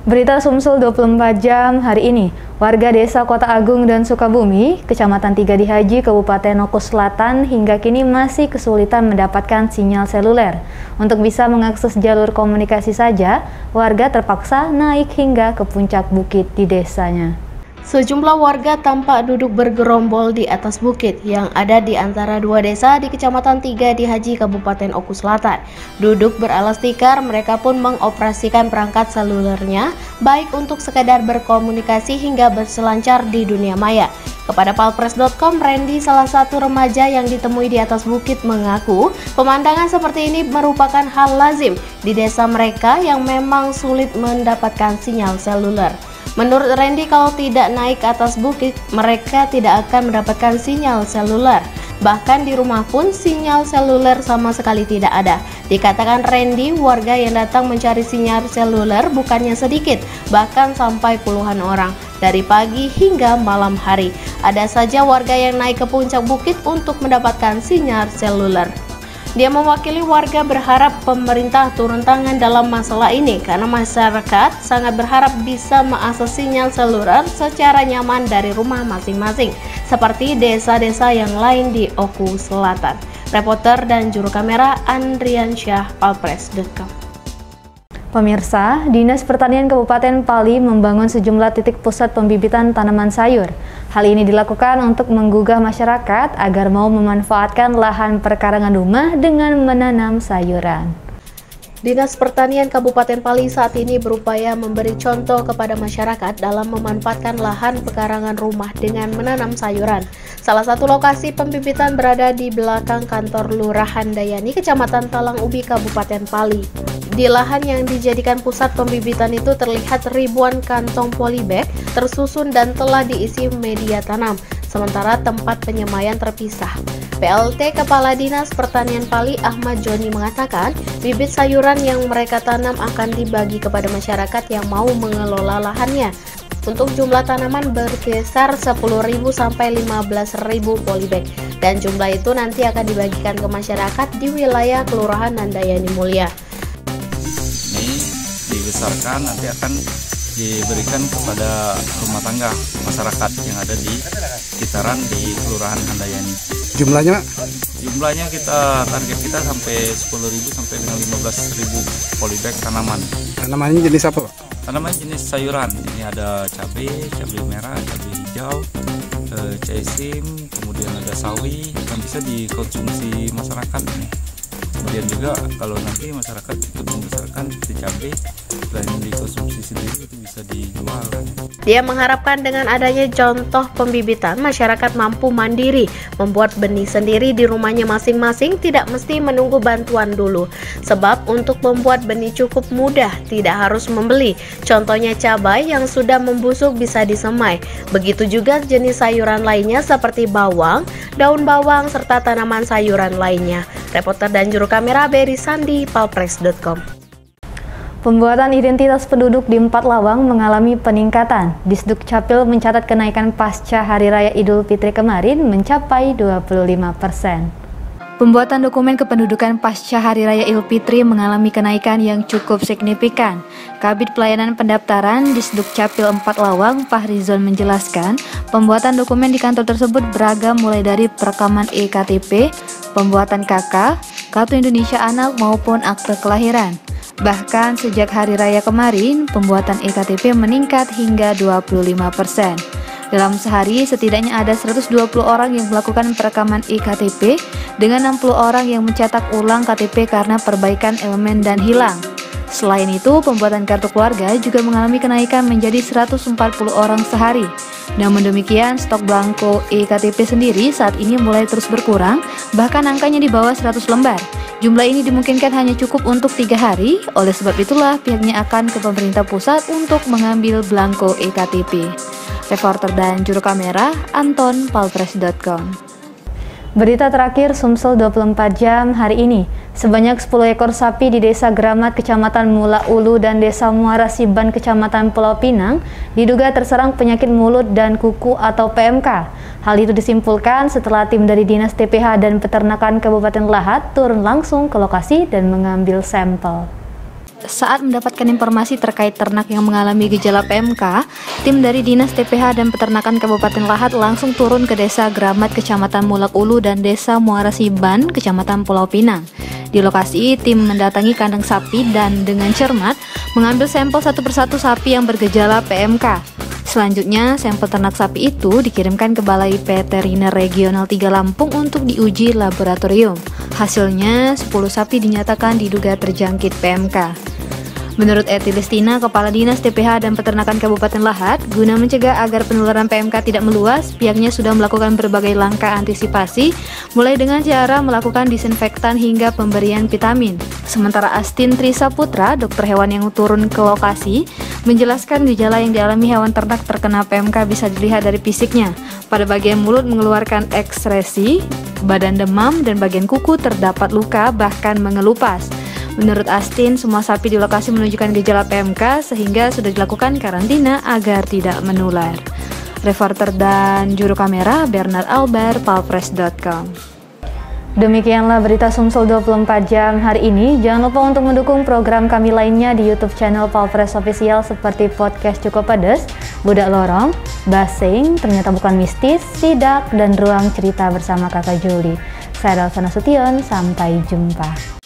Berita Sumsel 24 jam hari ini. Warga Desa Kota Agung dan Sukabumi, Kecamatan Tiga di Haji, Kabupaten Oku Selatan hingga kini masih kesulitan mendapatkan sinyal seluler. Untuk bisa mengakses jalur komunikasi saja, warga terpaksa naik hingga ke puncak bukit di desanya. Sejumlah warga tampak duduk bergerombol di atas bukit yang ada di antara dua desa di Kecamatan Tiga di Haji, Kabupaten Oku Selatan. Duduk beralas tikar, mereka pun mengoperasikan perangkat selulernya, baik untuk sekadar berkomunikasi hingga berselancar di dunia maya. Kepada palpres.com, Randy, salah satu remaja yang ditemui di atas bukit, mengaku pemandangan seperti ini merupakan hal lazim di desa mereka yang memang sulit mendapatkan sinyal seluler. Menurut Randy, kalau tidak naik ke atas bukit, mereka tidak akan mendapatkan sinyal seluler. Bahkan di rumah pun sinyal seluler sama sekali tidak ada. Dikatakan Randy, warga yang datang mencari sinyal seluler bukannya sedikit, bahkan sampai puluhan orang. Dari pagi hingga malam hari, ada saja warga yang naik ke puncak bukit untuk mendapatkan sinyal seluler. Dia mewakili warga berharap pemerintah turun tangan dalam masalah ini karena masyarakat sangat berharap bisa mengakses sinyal seluler secara nyaman dari rumah masing-masing seperti desa-desa yang lain di Oku Selatan. Reporter dan juru kamera Andrian Syah, palpres.com. Pemirsa, Dinas Pertanian Kabupaten Pali membangun sejumlah titik pusat pembibitan tanaman sayur. Hal ini dilakukan untuk menggugah masyarakat agar mau memanfaatkan lahan perkarangan rumah dengan menanam sayuran. Dinas Pertanian Kabupaten Pali saat ini berupaya memberi contoh kepada masyarakat dalam memanfaatkan lahan pekarangan rumah dengan menanam sayuran. Salah satu lokasi pembibitan berada di belakang kantor Lurahan Dayani, Kecamatan Talang Ubi, Kabupaten Pali. Di lahan yang dijadikan pusat pembibitan itu terlihat ribuan kantong polybag tersusun dan telah diisi media tanam, sementara tempat penyemaian terpisah. PLT Kepala Dinas Pertanian Pali Ahmad Joni mengatakan, bibit sayuran yang mereka tanam akan dibagi kepada masyarakat yang mau mengelola lahannya. Untuk jumlah tanaman berkisar 10.000 sampai 15.000 polybag, dan jumlah itu nanti akan dibagikan ke masyarakat di wilayah Kelurahan Nandayani Mulia. Ini dibesarkan, nanti akan diberikan kepada rumah tangga masyarakat yang ada di sekitaran di Kelurahan Handayani. Jumlahnya, Pak? Jumlahnya target kita sampai 10.000 sampai dengan 15.000 polybag tanaman. Tanamannya jenis apa, Pak? Tanaman jenis sayuran. Ini ada cabai merah, cabai hijau, caisim, kemudian ada sawi yang bisa dikonsumsi masyarakat ini. Kemudian juga kalau nanti masyarakat ikut membesarkan si cabai dan dikonsumsi sendiri itu bisa dijual. Dia mengharapkan dengan adanya contoh pembibitan, masyarakat mampu mandiri membuat benih sendiri di rumahnya masing-masing, tidak mesti menunggu bantuan dulu. Sebab untuk membuat benih cukup mudah, tidak harus membeli. Contohnya cabai yang sudah membusuk bisa disemai. Begitu juga jenis sayuran lainnya seperti bawang, daun bawang, serta tanaman sayuran lainnya. Reporter dan juru kamera Berry Sandi, palpres.com. Pembuatan identitas penduduk di 4 Lawang mengalami peningkatan. Disduk Capil mencatat kenaikan pasca Hari Raya Idul Fitri kemarin mencapai 25%. Pembuatan dokumen kependudukan pasca Hari Raya Idul Fitri mengalami kenaikan yang cukup signifikan. Kabid Pelayanan Pendaftaran Disduk Capil 4 Lawang, Fahrizon, menjelaskan, pembuatan dokumen di kantor tersebut beragam mulai dari perekaman eKTP, pembuatan KK, Kartu Indonesia Anak maupun akte kelahiran. Bahkan sejak Hari Raya kemarin, pembuatan eKTP meningkat hingga 25%. Dalam sehari, setidaknya ada 120 orang yang melakukan perekaman eKTP dengan 60 orang yang mencetak ulang KTP karena perbaikan elemen dan hilang. Selain itu, pembuatan kartu keluarga juga mengalami kenaikan menjadi 140 orang sehari. Namun demikian, stok belangko eKTP sendiri saat ini mulai terus berkurang, bahkan angkanya di bawah 100 lembar. Jumlah ini dimungkinkan hanya cukup untuk 3 hari, oleh sebab itulah pihaknya akan ke pemerintah pusat untuk mengambil belangko eKTP. Reporter dan juru kamera Anton, palpres.com. Berita terakhir Sumsel 24 jam hari ini. Sebanyak 10 ekor sapi di Desa Gramat, Kecamatan Mula Ulu dan Desa Muara Siban, Kecamatan Pulau Pinang diduga terserang penyakit mulut dan kuku atau PMK. Hal itu disimpulkan setelah tim dari Dinas TPH dan Peternakan Kabupaten Lahat turun langsung ke lokasi dan mengambil sampel. Saat mendapatkan informasi terkait ternak yang mengalami gejala PMK, tim dari Dinas TPH dan Peternakan Kabupaten Lahat langsung turun ke Desa Gramat, Kecamatan Mulak Ulu, dan Desa Muara Siban, Kecamatan Pulau Pinang. Di lokasi, tim mendatangi kandang sapi dan dengan cermat mengambil sampel satu persatu sapi yang bergejala PMK. Selanjutnya, sampel ternak sapi itu dikirimkan ke Balai Veteriner Regional 3 Lampung untuk diuji laboratorium. Hasilnya, 10 sapi dinyatakan diduga terjangkit PMK. Menurut Eti Listina, Kepala Dinas TPH dan Peternakan Kabupaten Lahat, guna mencegah agar penularan PMK tidak meluas, pihaknya sudah melakukan berbagai langkah antisipasi, mulai dengan cara melakukan disinfektan hingga pemberian vitamin. Sementara Astin Trisaputra, dokter hewan yang turun ke lokasi, menjelaskan gejala yang dialami hewan ternak terkena PMK bisa dilihat dari fisiknya. Pada bagian mulut mengeluarkan ekskresi, badan demam, dan bagian kuku terdapat luka bahkan mengelupas. Menurut Astin, semua sapi di lokasi menunjukkan gejala PMK sehingga sudah dilakukan karantina agar tidak menular. Reporter dan juru kamera Bernard Albert, palpres.com. Demikianlah berita Sumsel 24 jam hari ini. Jangan lupa untuk mendukung program kami lainnya di YouTube channel Palpres Official seperti podcast Cukup Pedes, Budak Lorong, Basing, Ternyata Bukan Mistis, Sidak, dan Ruang Cerita bersama Kakak Juli. Saya Dalsana Sution, sampai jumpa.